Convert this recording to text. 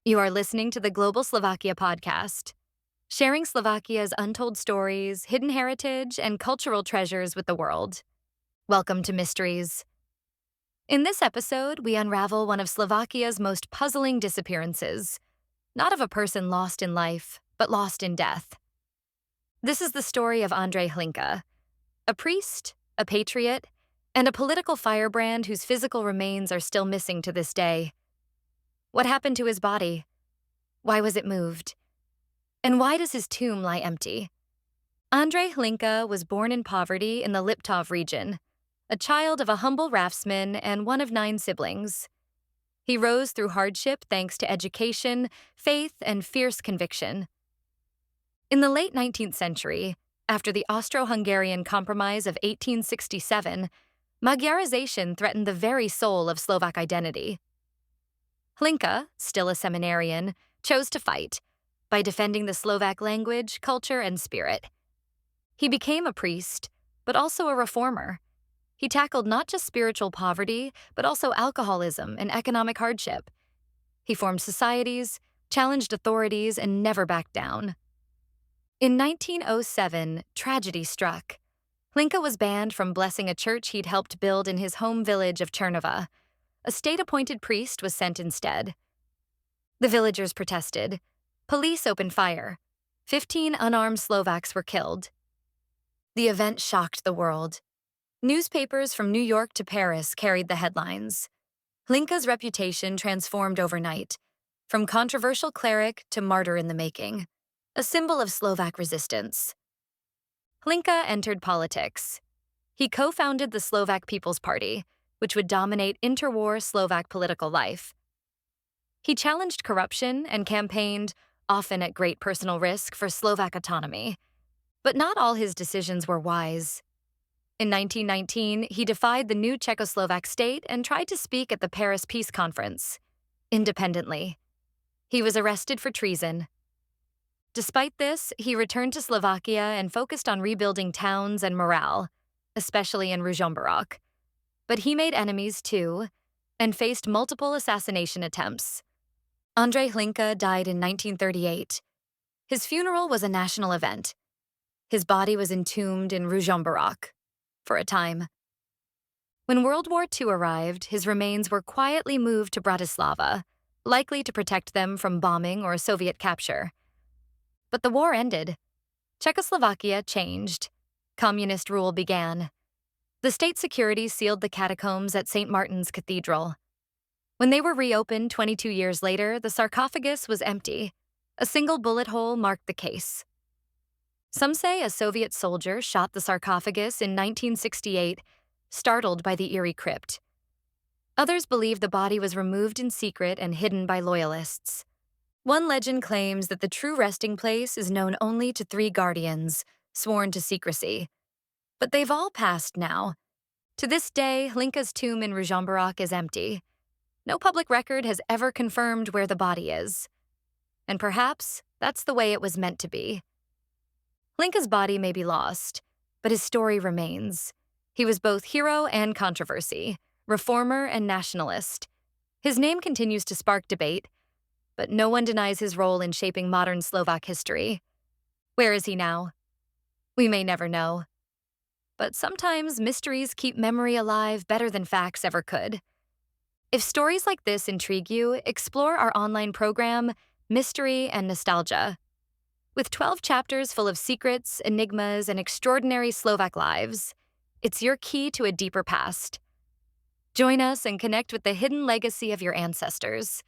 You are listening to the Global Slovakia podcast, sharing Slovakia's untold stories, hidden heritage, and cultural treasures with the world. Welcome to Mysteries. In this episode, we unravel one of Slovakia's most puzzling disappearances, not of a person lost in life, but lost in death. This is the story of Andrej Hlinka, a priest, a patriot, and a political firebrand whose physical remains are still missing to this day. What happened to his body? Why was it moved? And why does his tomb lie empty? Andrej Hlinka was born in poverty in the Liptov region, a child of a humble raftsman and one of 9 siblings. He rose through hardship thanks to education, faith, and fierce conviction. In the late 19th century, after the Austro-Hungarian Compromise of 1867, Magyarization threatened the very soul of Slovak identity. Hlinka, still a seminarian, chose to fight by defending the Slovak language, culture, and spirit. He became a priest, but also a reformer. He tackled not just spiritual poverty, but also alcoholism and economic hardship. He formed societies, challenged authorities, and never backed down. In 1907, tragedy struck. Hlinka was banned from blessing a church he'd helped build in his home village of Chernova. A state-appointed priest was sent instead. The villagers protested. Police opened fire. 15 unarmed Slovaks were killed. The event shocked the world. Newspapers from New York to Paris carried the headlines. Hlinka's reputation transformed overnight, from controversial cleric to martyr in the making, a symbol of Slovak resistance. Hlinka entered politics. He co-founded the Slovak People's Party, which would dominate interwar Slovak political life. He challenged corruption and campaigned, often at great personal risk, for Slovak autonomy. But not all his decisions were wise. In 1919, he defied the new Czechoslovak state and tried to speak at the Paris Peace Conference, independently. He was arrested for treason. Despite this, he returned to Slovakia and focused on rebuilding towns and morale, especially in Ružomberok. But he made enemies too, and faced multiple assassination attempts. Andrej Hlinka died in 1938. His funeral was a national event. His body was entombed in Ružomberok for a time. When World War II arrived, his remains were quietly moved to Bratislava, likely to protect them from bombing or Soviet capture. But the war ended. Czechoslovakia changed. Communist rule began. The state security sealed the catacombs at St. Martin's Cathedral. When they were reopened 22 years later, the sarcophagus was empty. A single bullet hole marked the case. Some say a Soviet soldier shot the sarcophagus in 1968, startled by the eerie crypt. Others believe the body was removed in secret and hidden by loyalists. One legend claims that the true resting place is known only to 3 guardians, sworn to secrecy. But they've all passed now. To this day, Hlinka's tomb in Ružomberok is empty. No public record has ever confirmed where the body is. And perhaps that's the way it was meant to be. Hlinka's body may be lost, but his story remains. He was both hero and controversy, reformer and nationalist. His name continues to spark debate, but no one denies his role in shaping modern Slovak history. Where is he now? We may never know. But sometimes mysteries keep memory alive better than facts ever could. If stories like this intrigue you, explore our online program, Mystery and Nostalgia. With 12 chapters full of secrets, enigmas, and extraordinary Slovak lives, it's your key to a deeper past. Join us and connect with the hidden legacy of your ancestors.